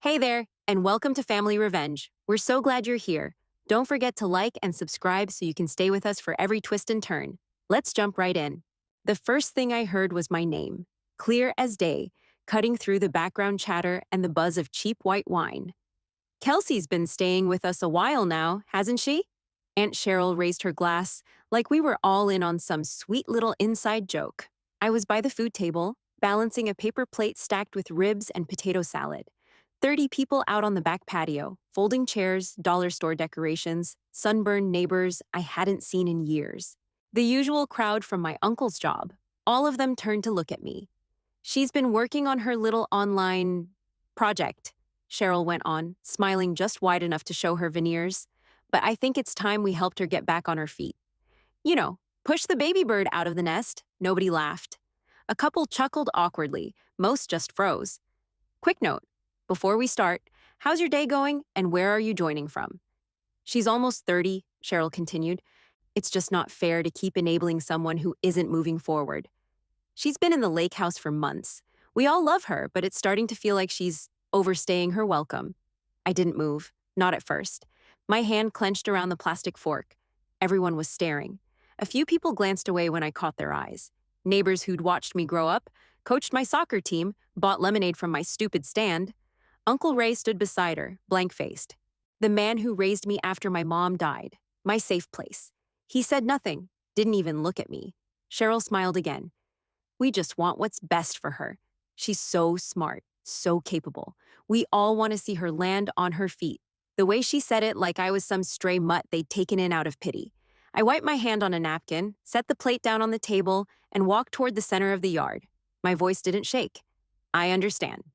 Hey there, and welcome to Family Revenge. We're so glad you're here. Don't forget to like and subscribe so you can stay with us for every twist and turn. Let's jump right in. The first thing I heard was my name, clear as day, cutting through the background chatter and the buzz of cheap white wine. Kelsey's been staying with us a while now, hasn't she? Aunt Cheryl raised her glass like we were all in on some sweet little inside joke. I was by the food table, balancing a paper plate stacked with ribs and potato salad. 30 people out on the back patio, folding chairs, dollar store decorations, sunburned neighbors I hadn't seen in years. The usual crowd from my uncle's job. All of them turned to look at me. She's been working on her little online project, Cheryl went on, smiling just wide enough to show her veneers. But I think it's time we helped her get back on her feet. You know, push the baby bird out of the nest. Nobody laughed. A couple chuckled awkwardly, most just froze. Quick note, before we start, how's your day going and where are you joining from? She's almost 30, Cheryl continued. It's just not fair to keep enabling someone who isn't moving forward. She's been in the lake house for months. We all love her, but it's starting to feel like she's overstaying her welcome. I didn't move, not at first. My hand clenched around the plastic fork. Everyone was staring. A few people glanced away when I caught their eyes. Neighbors who'd watched me grow up, coached my soccer team, bought lemonade from my stupid stand. Uncle Ray stood beside her, blank-faced. The man who raised me after my mom died. My safe place. He said nothing, didn't even look at me. Cheryl smiled again. We just want what's best for her. She's so smart, so capable. We all want to see her land on her feet. The way she said it like I was some stray mutt they'd taken in out of pity. I wiped my hand on a napkin, set the plate down on the table, and walked toward the center of the yard. My voice didn't shake. I understand.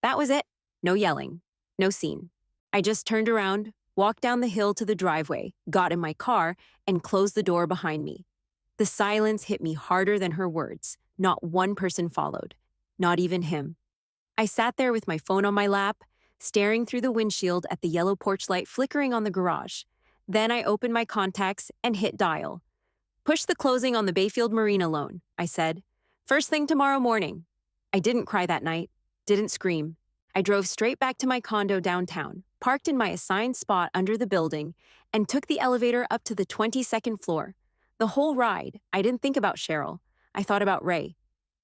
That was it. No yelling. No scene. I just turned around, walked down the hill to the driveway, got in my car, and closed the door behind me. The silence hit me harder than her words. Not one person followed. Not even him. I sat there with my phone on my lap, staring through the windshield at the yellow porch light flickering on the garage. Then I opened my contacts and hit dial. Push the closing on the Bayfield Marina loan, I said. First thing tomorrow morning. I didn't cry that night. Didn't scream. I drove straight back to my condo downtown, parked in my assigned spot under the building, and took the elevator up to the 22nd floor. The whole ride, I didn't think about Cheryl. I thought about Ray.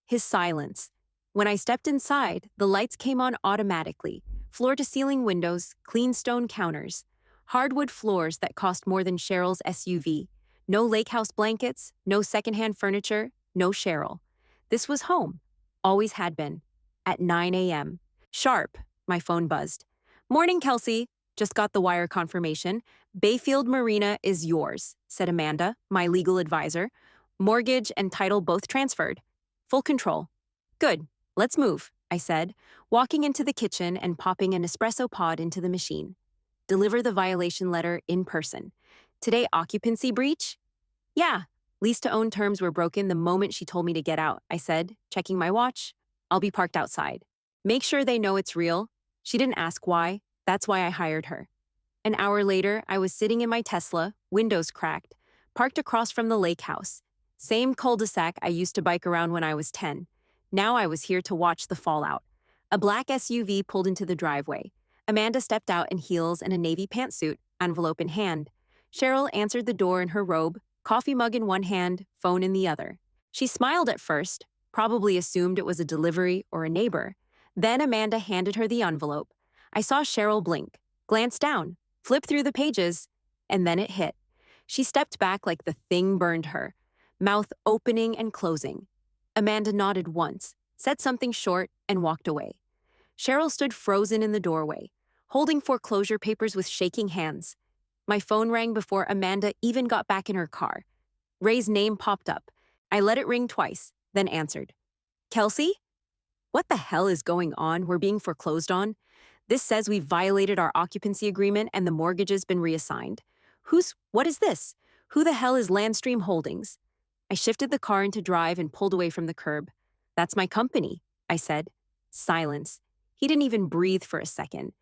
His silence. When I stepped inside, the lights came on automatically. Floor-to-ceiling windows, clean stone counters. Hardwood floors that cost more than Cheryl's SUV. No lake house blankets, no secondhand furniture, no Cheryl. This was home. Always had been. At 9 a.m. Sharp, my phone buzzed. Morning, Kelsey. Just got the wire confirmation. Bayfield Marina is yours, said Amanda, my legal advisor. Mortgage and title both transferred. Full control. Good. Let's move, I said, walking into the kitchen and popping an espresso pod into the machine. Deliver the violation letter in person. Today, occupancy breach? Yeah. Lease-to-own terms were broken the moment she told me to get out, I said, checking my watch. I'll be parked outside. Make sure they know it's real. She didn't ask why. That's why I hired her. An hour later, I was sitting in my Tesla, windows cracked, parked across from the lake house. Same cul-de-sac I used to bike around when I was 10. Now I was here to watch the fallout. A black SUV pulled into the driveway. Amanda stepped out in heels and a navy pantsuit, envelope in hand. Cheryl answered the door in her robe, coffee mug in one hand, phone in the other. She smiled at first, probably assumed it was a delivery or a neighbor. Then Amanda handed her the envelope. I saw Cheryl blink, glance down, flip through the pages, and then it hit. She stepped back like the thing burned her, mouth opening and closing. Amanda nodded once, said something short, and walked away. Cheryl stood frozen in the doorway, holding foreclosure papers with shaking hands. My phone rang before Amanda even got back in her car. Ray's name popped up. I let it ring twice, then answered. Kelsey? What the hell is going on? We're being foreclosed on. This says we've violated our occupancy agreement and the mortgage has been reassigned. What is this? Who the hell is Landstream Holdings? I shifted the car into drive and pulled away from the curb. That's my company, I said. Silence. He didn't even breathe for a second.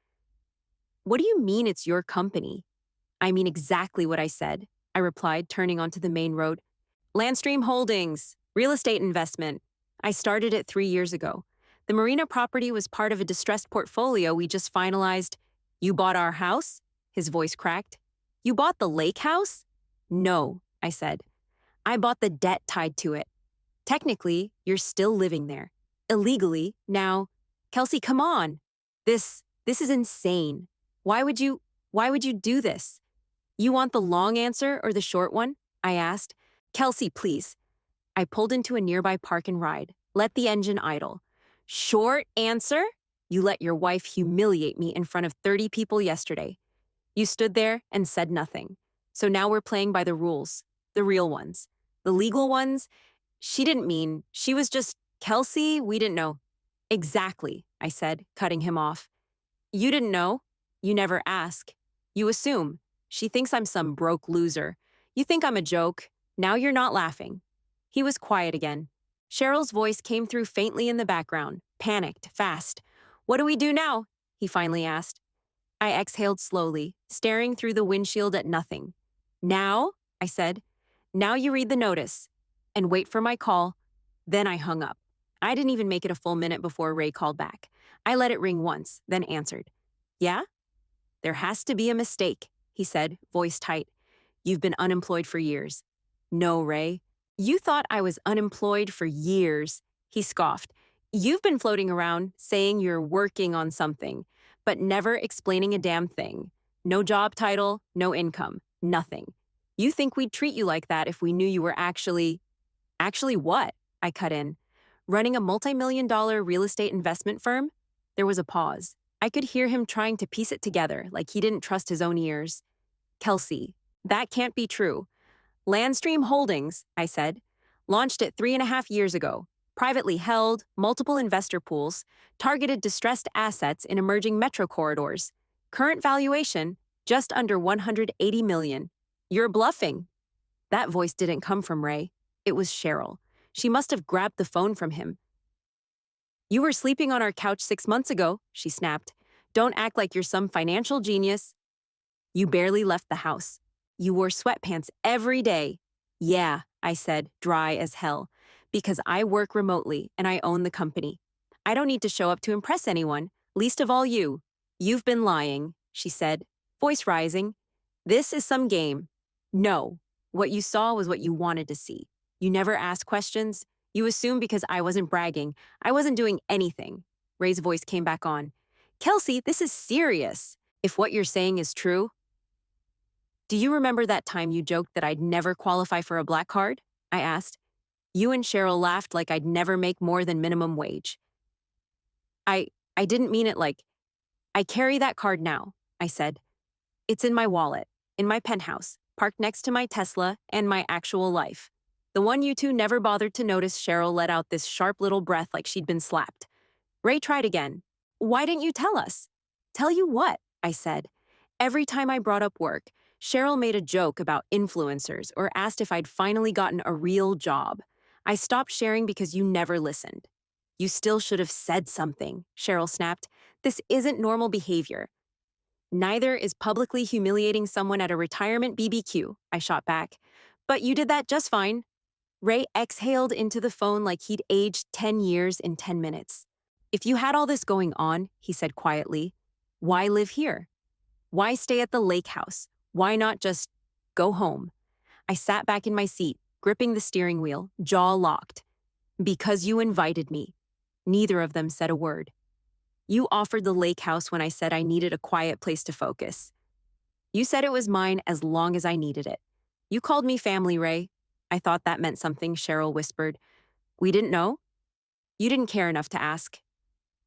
What do you mean it's your company? I mean exactly what I said, I replied, turning onto the main road. Landstream Holdings, real estate investment. I started it 3 years ago. The marina property was part of a distressed portfolio we just finalized. You bought our house? His voice cracked. You bought the lake house? No, I said. I bought the debt tied to it. Technically, you're still living there. Illegally, now. Kelsey, come on. This is insane. Why would you do this? You want the long answer or the short one? I asked. Kelsey, please. I pulled into a nearby park and ride. Let the engine idle. Short answer? You let your wife humiliate me in front of 30 people yesterday. You stood there and said nothing. So now we're playing by the rules. The real ones. The legal ones? She didn't mean. She was just, Kelsey, we didn't know. Exactly, I said, cutting him off. You didn't know? You never ask. You assume. She thinks I'm some broke loser. You think I'm a joke. Now you're not laughing. He was quiet again. Cheryl's voice came through faintly in the background, panicked, fast. What do we do now? He finally asked. I exhaled slowly, staring through the windshield at nothing. Now? I said. Now you read the notice. And wait for my call. Then I hung up. I didn't even make it a full minute before Ray called back. I let it ring once, then answered. Yeah? There has to be a mistake, he said, voice tight. You've been unemployed for years. No, Ray. You thought I was unemployed for years, he scoffed. You've been floating around saying you're working on something, but never explaining a damn thing. No job title, no income, nothing. You think we'd treat you like that if we knew you were actually what? I cut in. Running a multi-million-dollar real estate investment firm? There was a pause. I could hear him trying to piece it together like he didn't trust his own ears. Kelsey, that can't be true. Landstream Holdings, I said, launched it 3.5 years ago. Privately held, multiple investor pools, targeted distressed assets in emerging metro corridors. Current valuation, just under $180 million. You're bluffing. That voice didn't come from Ray. It was Cheryl. She must have grabbed the phone from him. You were sleeping on our couch 6 months ago, she snapped. Don't act like you're some financial genius. You barely left the house. You wore sweatpants every day. Yeah, I said, dry as hell. Because I work remotely and I own the company. I don't need to show up to impress anyone, least of all you. You've been lying, she said, voice rising. This is some game. No, what you saw was what you wanted to see. You never asked questions. You assumed because I wasn't bragging, I wasn't doing anything. Ray's voice came back on. Kelsey, this is serious. If what you're saying is true. Do you remember that time you joked that I'd never qualify for a black card? I asked. You and Cheryl laughed like I'd never make more than minimum wage. I didn't mean it like, I carry that card now, I said. It's in my wallet, in my penthouse, parked next to my Tesla and my actual life. The one you two never bothered to notice. Cheryl let out this sharp little breath like she'd been slapped. Ray tried again. Why didn't you tell us? Tell you what? I said. Every time I brought up work, Cheryl made a joke about influencers or asked if I'd finally gotten a real job. I stopped sharing because you never listened. You still should have said something, Cheryl snapped. This isn't normal behavior. Neither is publicly humiliating someone at a retirement BBQ, I shot back. But you did that just fine. Ray exhaled into the phone like he'd aged 10 years in 10 minutes. If you had all this going on, he said quietly, why live here? Why stay at the lake house? Why not just go home? I sat back in my seat, gripping the steering wheel, jaw locked. Because you invited me. Neither of them said a word. You offered the lake house when I said I needed a quiet place to focus. You said it was mine as long as I needed it. You called me family, Ray. I thought that meant something, Cheryl whispered. We didn't know? You didn't care enough to ask.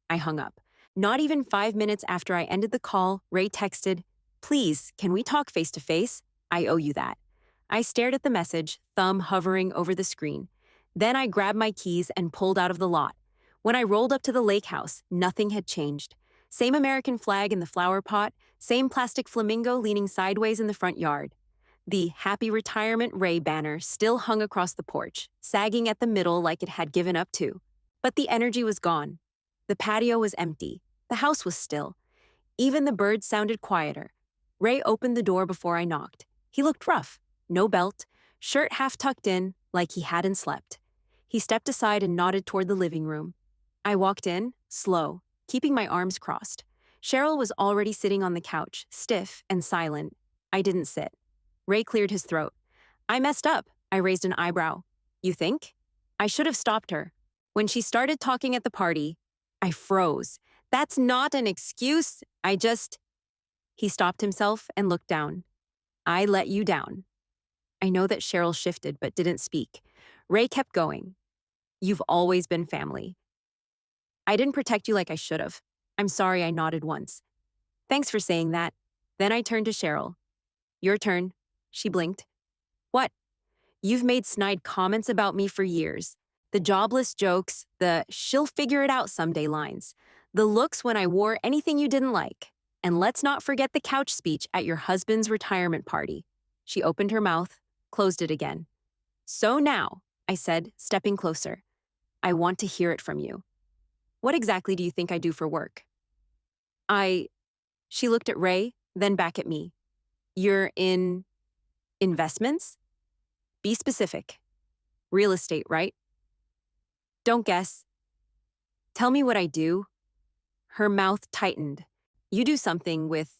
I hung up. Not even 5 minutes after I ended the call, Ray texted, Please, can we talk face to face? I owe you that. I stared at the message, thumb hovering over the screen. Then I grabbed my keys and pulled out of the lot. When I rolled up to the lake house, nothing had changed. Same American flag in the flower pot, same plastic flamingo leaning sideways in the front yard. The Happy Retirement Ray banner still hung across the porch, sagging at the middle like it had given up too. But the energy was gone. The patio was empty. The house was still. Even the birds sounded quieter. Ray opened the door before I knocked. He looked rough. No belt, shirt half tucked in, like he hadn't slept. He stepped aside and nodded toward the living room. I walked in, slow, keeping my arms crossed. Cheryl was already sitting on the couch, stiff and silent. I didn't sit. Ray cleared his throat. I messed up. I raised an eyebrow. You think? I should have stopped her. When she started talking at the party, I froze. That's not an excuse. He stopped himself and looked down. I let you down. I know that Cheryl shifted but didn't speak. Ray kept going. You've always been family. I didn't protect you like I should have. I'm sorry I nodded once. Thanks for saying that. Then I turned to Cheryl. Your turn. She blinked. What? You've made snide comments about me for years. The jobless jokes, the she'll figure it out someday lines, the looks when I wore anything you didn't like. And let's not forget the couch speech at your husband's retirement party. She opened her mouth, closed it again. So now, I said, stepping closer, I want to hear it from you. What exactly do you think I do for work? She looked at Ray, then back at me. You're in investments? Be specific. Real estate, right? Don't guess. Tell me what I do. Her mouth tightened. You do something with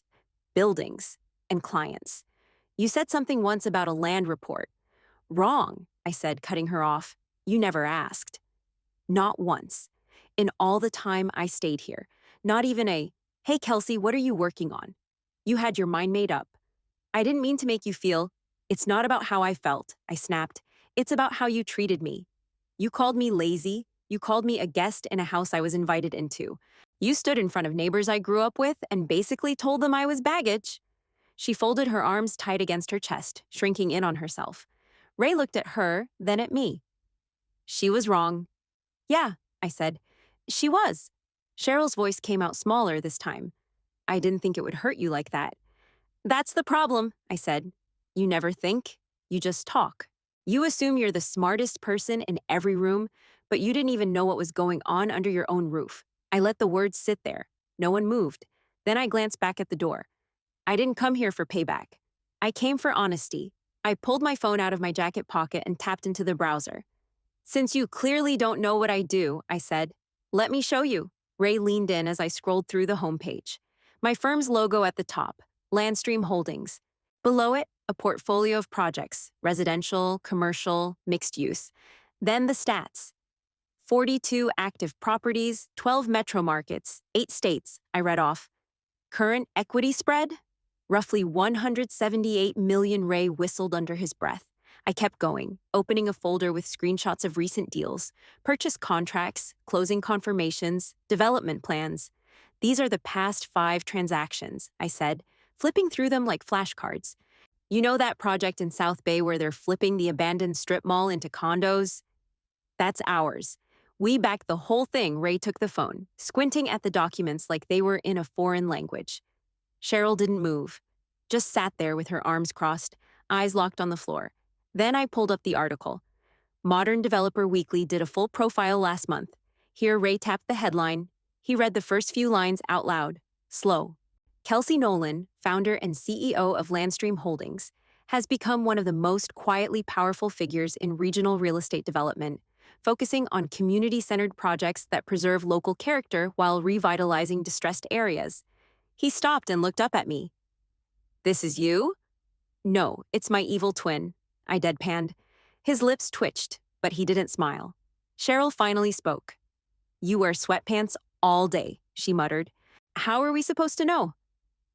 buildings and clients. You said something once about a land report. Wrong, I said, cutting her off. You never asked. Not once. In all the time I stayed here. Not even a, hey, Kelsey, what are you working on? You had your mind made up. I didn't mean to make you feel. It's not about how I felt, I snapped. It's about how you treated me. You called me lazy. You called me a guest in a house I was invited into. You stood in front of neighbors I grew up with and basically told them I was baggage. She folded her arms tight against her chest, shrinking in on herself. Ray looked at her, then at me. She was wrong. Yeah, I said. She was. Cheryl's voice came out smaller this time. I didn't think it would hurt you like that. That's the problem, I said. You never think, you just talk. You assume you're the smartest person in every room, but you didn't even know what was going on under your own roof. I let the words sit there. No one moved. Then I glanced back at the door. I didn't come here for payback. I came for honesty. I pulled my phone out of my jacket pocket and tapped into the browser. Since you clearly don't know what I do, I said, let me show you. Ray leaned in as I scrolled through the homepage. My firm's logo at the top, Landstream Holdings. Below it, a portfolio of projects, residential, commercial, mixed use. Then the stats. 42 active properties, 12 metro markets, 8 states, I read off. Current equity spread? Roughly 178 million. Ray whistled under his breath. I kept going, opening a folder with screenshots of recent deals, purchase contracts, closing confirmations, development plans. These are the past 5 transactions, I said, flipping through them like flashcards. You know that project in South Bay where they're flipping the abandoned strip mall into condos? That's ours. We backed the whole thing. Ray took the phone, squinting at the documents like they were in a foreign language. Cheryl didn't move, just sat there with her arms crossed, eyes locked on the floor. Then I pulled up the article. Modern Developer Weekly did a full profile last month. Here Ray tapped the headline. He read the first few lines out loud, slow. Kelsey Nolan, founder and CEO of Landstream Holdings, has become one of the most quietly powerful figures in regional real estate development, focusing on community-centered projects that preserve local character while revitalizing distressed areas. He stopped and looked up at me. This is you? No, it's my evil twin, I deadpanned. His lips twitched, but he didn't smile. Cheryl finally spoke. You wear sweatpants all day, she muttered. How are we supposed to know?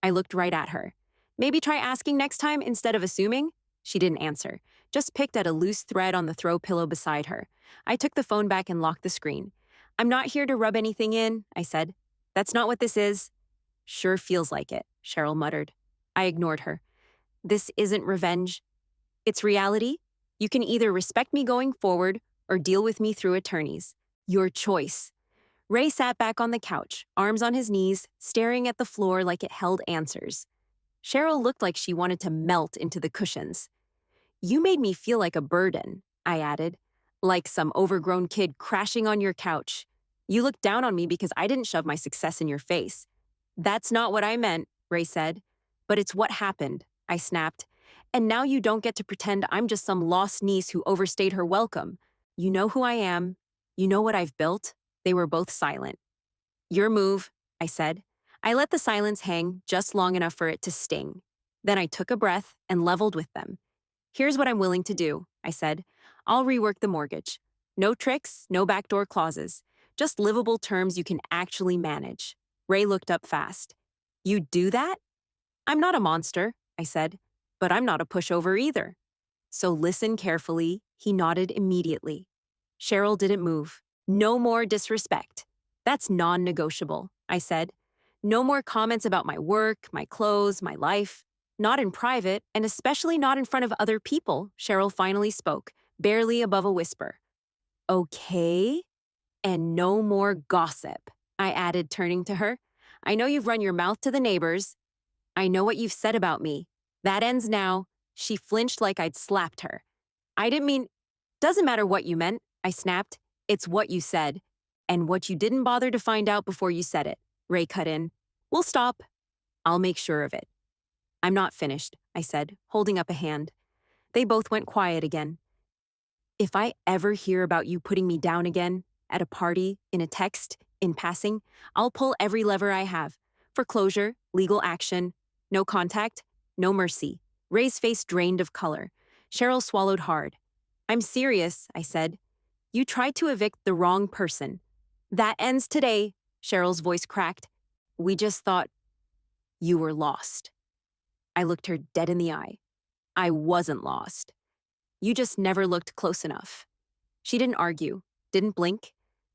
I looked right at her. Maybe try asking next time instead of assuming? She didn't answer, just picked at a loose thread on the throw pillow beside her. I took the phone back and locked the screen. I'm not here to rub anything in, I said. That's not what this is. Sure feels like it, Cheryl muttered. I ignored her. This isn't revenge. It's reality. You can either respect me going forward or deal with me through attorneys. Your choice. Ray sat back on the couch, arms on his knees, staring at the floor like it held answers. Cheryl looked like she wanted to melt into the cushions. You made me feel like a burden, I added, like some overgrown kid crashing on your couch. You looked down on me because I didn't shove my success in your face. That's not what I meant, Ray said. But it's what happened, I snapped. And now you don't get to pretend I'm just some lost niece who overstayed her welcome. You know who I am. You know what I've built. They were both silent. Your move, I said. I let the silence hang just long enough for it to sting. Then I took a breath and leveled with them. Here's what I'm willing to do, I said. I'll rework the mortgage. No tricks, no backdoor clauses. Just livable terms you can actually manage. Ray looked up fast. You'd do that? I'm not a monster, I said, but I'm not a pushover either. So listen carefully. He nodded immediately. Cheryl didn't move. No more disrespect. That's non-negotiable, I said. No more comments about my work, my clothes, my life. Not in private, and especially not in front of other people, Cheryl finally spoke, barely above a whisper. Okay? And no more gossip, I added, turning to her. I know you've run your mouth to the neighbors. I know what you've said about me. That ends now. She flinched like I'd slapped her. I didn't mean, doesn't matter what you meant, I snapped. It's what you said. And what you didn't bother to find out before you said it, Ray cut in. We'll stop. I'll make sure of it. I'm not finished, I said, holding up a hand. They both went quiet again. If I ever hear about you putting me down again, at a party, in a text, in passing, I'll pull every lever I have. Foreclosure, legal action, no contact, no mercy. Ray's face drained of color. Cheryl swallowed hard. I'm serious, I said. You tried to evict the wrong person. That ends today, Cheryl's voice cracked. We just thought you were lost. I looked her dead in the eye. I wasn't lost. You just never looked close enough. She didn't argue, didn't blink,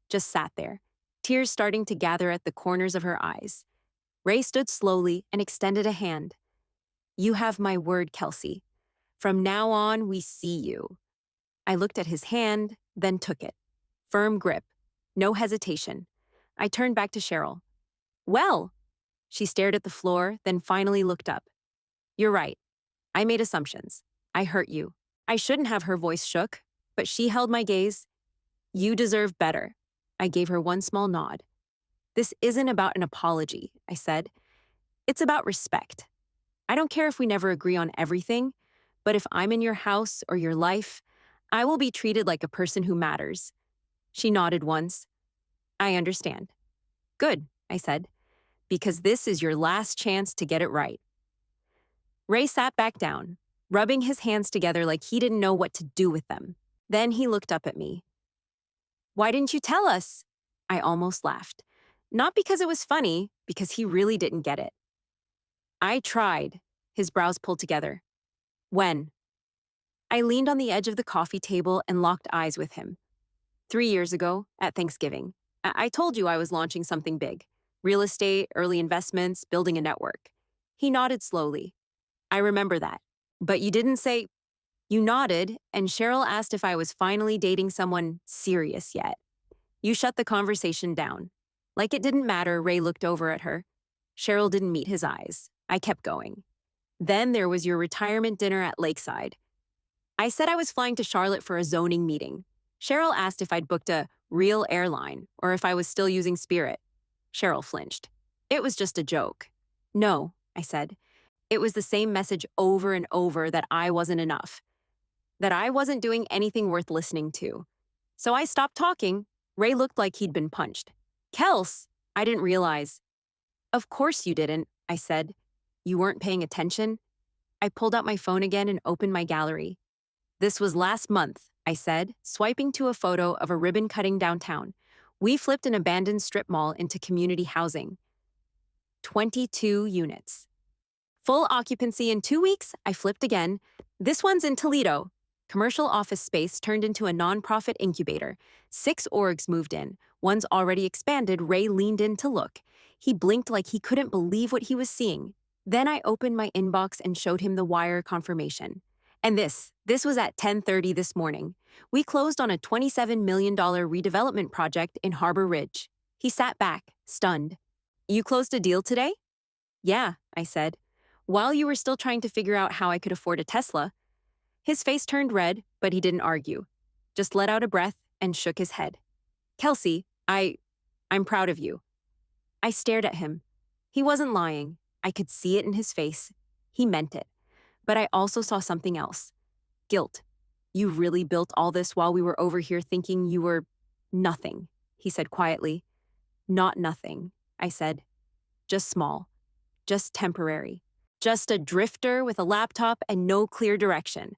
just sat there, tears starting to gather at the corners of her eyes. Ray stood slowly and extended a hand. You have my word, Kelsey. From now on, we see you. I looked at his hand, then took it. Firm grip, no hesitation. I turned back to Cheryl. Well, she stared at the floor, then finally looked up. You're right. I made assumptions. I hurt you. I shouldn't have. Her voice shook, but she held my gaze. You deserve better. I gave her one small nod. This isn't about an apology, I said. It's about respect. I don't care if we never agree on everything, but if I'm in your house or your life, I will be treated like a person who matters. She nodded once. I understand. Good, I said, because this is your last chance to get it right. Ray sat back down, rubbing his hands together like he didn't know what to do with them. Then he looked up at me. Why didn't you tell us? I almost laughed. Not because it was funny, because he really didn't get it. I tried. His brows pulled together. When? I leaned on the edge of the coffee table and locked eyes with him. 3 years ago, at Thanksgiving. I told you I was launching something big. Real estate, early investments, building a network. He nodded slowly. I remember that. But you didn't say... You nodded, and Cheryl asked if I was finally dating someone serious yet. You shut the conversation down. Like it didn't matter, Ray looked over at her. Cheryl didn't meet his eyes. I kept going. Then there was your retirement dinner at Lakeside. I said I was flying to Charlotte for a zoning meeting. Cheryl asked if I'd booked a real airline or if I was still using Spirit. Cheryl flinched. It was just a joke. No, I said. It was the same message over and over that I wasn't enough. That I wasn't doing anything worth listening to. So I stopped talking. Ray looked like he'd been punched. Kels, I didn't realize. Of course you didn't, I said. You weren't paying attention. I pulled out my phone again and opened my gallery. This was last month, I said, swiping to a photo of a ribbon cutting downtown. We flipped an abandoned strip mall into community housing. 22 units. Full occupancy in 2 weeks, I flipped again. This one's in Toledo. Commercial office space turned into a nonprofit incubator. 6 orgs moved in. One's already expanded. Ray leaned in to look. He blinked like he couldn't believe what he was seeing. Then I opened my inbox and showed him the wire confirmation. And this was at 10:30 this morning. We closed on a $27 million redevelopment project in Harbor Ridge. He sat back, stunned. You closed a deal today? Yeah, I said. While you were still trying to figure out how I could afford a Tesla. His face turned red, but he didn't argue. Just let out a breath and shook his head. Kelsey, I'm proud of you. I stared at him. He wasn't lying. I could see it in his face. He meant it. But I also saw something else. Guilt. You really built all this while we were over here thinking you were nothing. he said quietly. Not nothing, I said. Just small. Just temporary. Just a drifter with a laptop and no clear direction.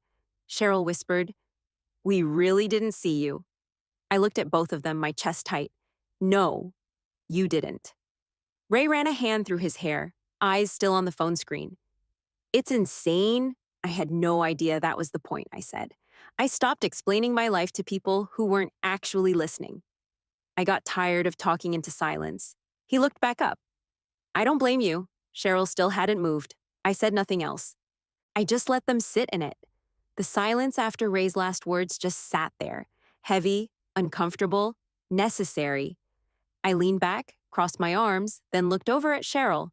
Cheryl whispered, "We really didn't see you." I looked at both of them, my chest tight. "No, you didn't." Ray ran a hand through his hair, eyes still on the phone screen. "It's insane." I had no idea that was the point, I said. I stopped explaining my life to people who weren't actually listening. I got tired of talking into silence. He looked back up. "I don't blame you." Cheryl still hadn't moved. I said nothing else. I just let them sit in it. The silence after Ray's last words just sat there, heavy, uncomfortable, necessary. I leaned back, crossed my arms, then looked over at Cheryl.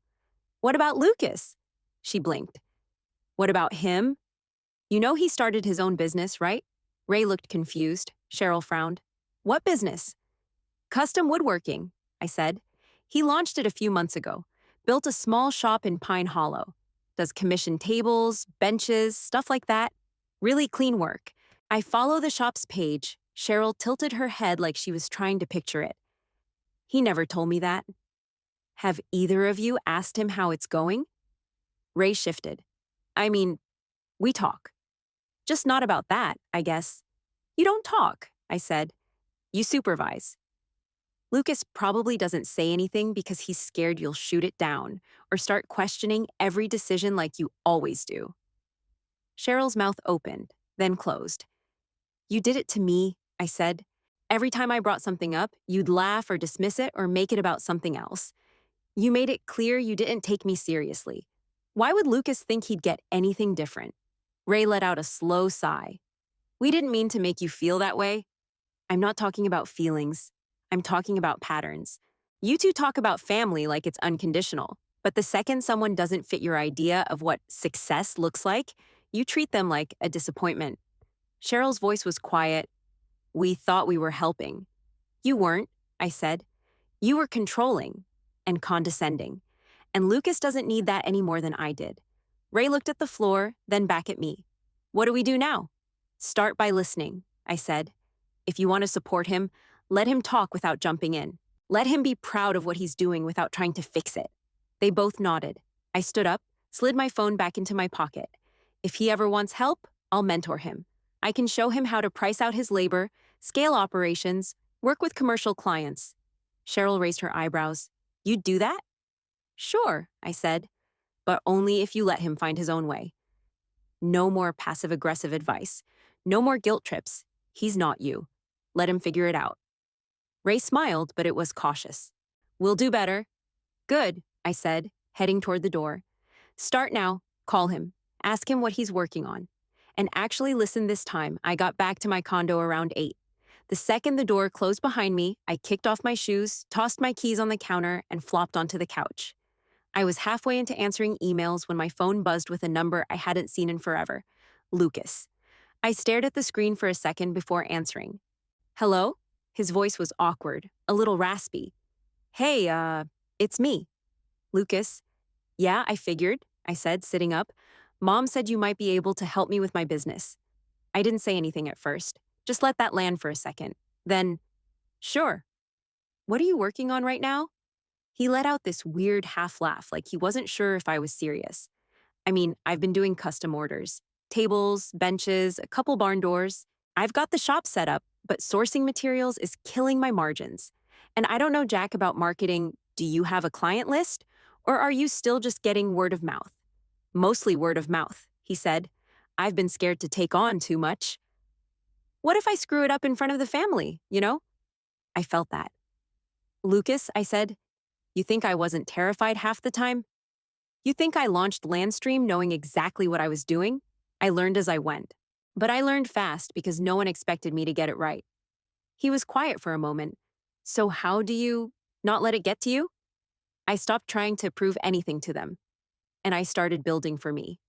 "What about Lucas?" She blinked. "What about him?" "You know he started his own business, right?" Ray looked confused. Cheryl frowned. "What business?" "Custom woodworking," I said. "He launched it a few months ago. Built a small shop in Pine Hollow. Does commission tables, benches, stuff like that. Really clean work." I follow the shop's page. Cheryl tilted her head like she was trying to picture it. "He never told me that." "Have either of you asked him how it's going?" Ray shifted. "I mean, we talk. Just not about that, I guess." "You don't talk," I said. "You supervise." "Lucas probably doesn't say anything because he's scared you'll shoot it down or start questioning every decision like you always do." Cheryl's mouth opened, then closed. "You did it to me," I said. "Every time I brought something up, you'd laugh or dismiss it or make it about something else. You made it clear you didn't take me seriously. Why would Lucas think he'd get anything different?" Ray let out a slow sigh. "We didn't mean to make you feel that way." "I'm not talking about feelings. I'm talking about patterns. You two talk about family like it's unconditional, but the second someone doesn't fit your idea of what success looks like, you treat them like a disappointment." Cheryl's voice was quiet. "We thought we were helping." "You weren't," I said. "You were controlling and condescending. And Lucas doesn't need that any more than I did." Ray looked at the floor, then back at me. "What do we do now?" "Start by listening," I said. "If you want to support him, let him talk without jumping in. Let him be proud of what he's doing without trying to fix it." They both nodded. I stood up, slid my phone back into my pocket. If he ever wants help, I'll mentor him. I can show him how to price out his labor, scale operations, work with commercial clients. Cheryl raised her eyebrows. "You'd do that?" "Sure," I said, "but only if you let him find his own way. No more passive-aggressive advice. No more guilt trips. He's not you. Let him figure it out." Ray smiled, but it was cautious. "We'll do better." "Good," I said, heading toward the door. "Start now. Call him. Ask him what he's working on. And actually listen this time. I got back to my condo around 8. The second the door closed behind me, I kicked off my shoes, tossed my keys on the counter, and flopped onto the couch. I was halfway into answering emails when my phone buzzed with a number I hadn't seen in forever. Lucas. I stared at the screen for a second before answering. "Hello?" His voice was awkward, a little raspy. "Hey, it's me." "Lucas." "Yeah, I figured," I said, sitting up. "Mom said you might be able to help me with my business." I didn't say anything at first. Just let that land for a second. Then, "Sure." "What are you working on right now?" He let out this weird half laugh, like he wasn't sure if I was serious. "I mean, I've been doing custom orders. Tables, benches, a couple barn doors. I've got the shop set up, but sourcing materials is killing my margins. And I don't know jack about marketing. Do you have a client list? Or are you still just getting word of mouth?" "Mostly word of mouth," he said. "I've been scared to take on too much." "What if I screw it up in front of the family, you know?" I felt that. "Lucas," I said, "you think I wasn't terrified half the time? You think I launched Landstream knowing exactly what I was doing? I learned as I went. But I learned fast because no one expected me to get it right." He was quiet for a moment. "So how do you not let it get to you?" I stopped trying to prove anything to them, and I started building for me.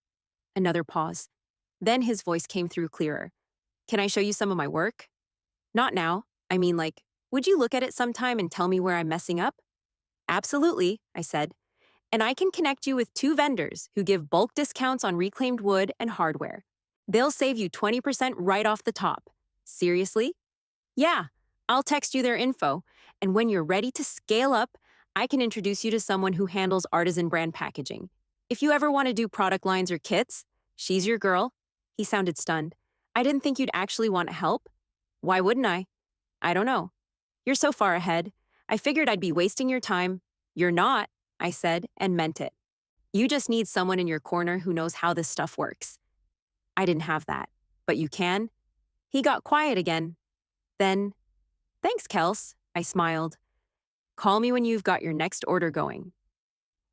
Another pause. Then his voice came through clearer. "Can I show you some of my work?" "Not now. I mean, like, would you look at it sometime and tell me where I'm messing up?" "Absolutely," I said. "And I can connect you with 2 vendors who give bulk discounts on reclaimed wood and hardware. They'll save you 20% right off the top." "Seriously?" "Yeah. I'll text you their info. And when you're ready to scale up, I can introduce you to someone who handles artisan brand packaging. If you ever want to do product lines or kits, she's your girl." He sounded stunned. "I didn't think you'd actually want help." "Why wouldn't I?" "I don't know. You're so far ahead. I figured I'd be wasting your time." "You're not," I said, and meant it. "You just need someone in your corner who knows how this stuff works." I didn't have that. "But you can?" He got quiet again. Then, "Thanks, Kels," I smiled. "Call me when you've got your next order going."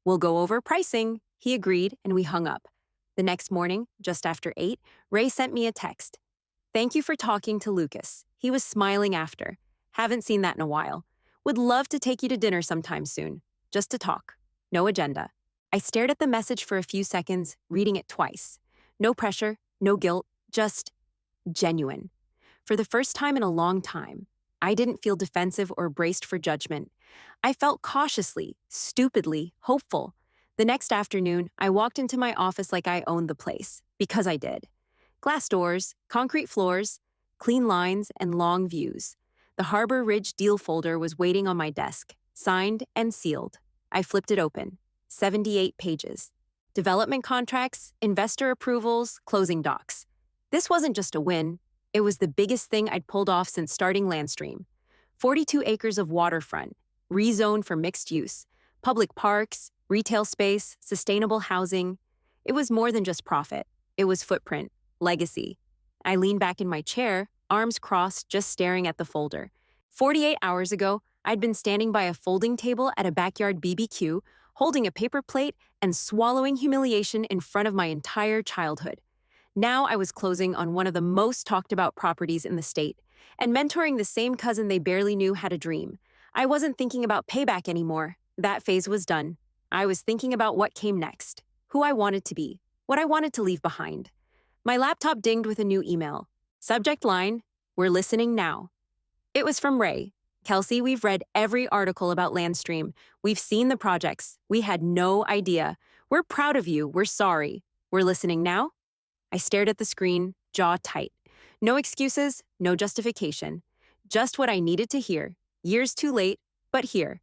"We'll go over pricing," he agreed, and we hung up. The next morning, just after 8, Ray sent me a text. "Thank you for talking to Lucas." He was smiling after. "Haven't seen that in a while. Would love to take you to dinner sometime soon. Just to talk. No agenda." I stared at the message for a few seconds, reading it twice. No pressure, no guilt, just genuine. For the first time in a long time, I didn't feel defensive or braced for judgment. I felt cautiously, stupidly, hopeful. The next afternoon, I walked into my office like I owned the place, because I did. Glass doors, concrete floors, clean lines, and long views. The Harbor Ridge deal folder was waiting on my desk, signed and sealed. I flipped it open. 78 pages. Development contracts, investor approvals, closing docs. This wasn't just a win. It was the biggest thing I'd pulled off since starting Landstream. 42 acres of waterfront, rezoned for mixed use, public parks, retail space, sustainable housing. It was more than just profit. It was footprint, legacy. I leaned back in my chair, arms crossed, just staring at the folder. 48 hours ago, I'd been standing by a folding table at a backyard BBQ, holding a paper plate and swallowing humiliation in front of my entire childhood. Now I was closing on one of the most talked about properties in the state and mentoring the same cousin they barely knew had a dream. I wasn't thinking about payback anymore. That phase was done. I was thinking about what came next, who I wanted to be, what I wanted to leave behind. My laptop dinged with a new email. Subject line, "We're listening now." It was from Ray. "Kelsey, we've read every article about Landstream. We've seen the projects. We had no idea. We're proud of you. We're sorry. We're listening now?" I stared at the screen, jaw tight. No excuses, no justification. Just what I needed to hear. Years too late, but here.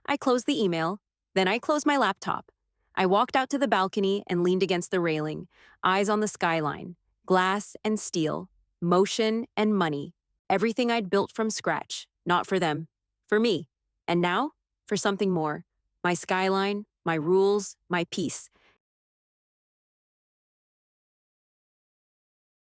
I closed the email, then I closed my laptop. I walked out to the balcony and leaned against the railing, eyes on the skyline, glass and steel, motion and money. Everything I'd built from scratch, not for them, for me. And now, for something more. My skyline, my rules, my peace.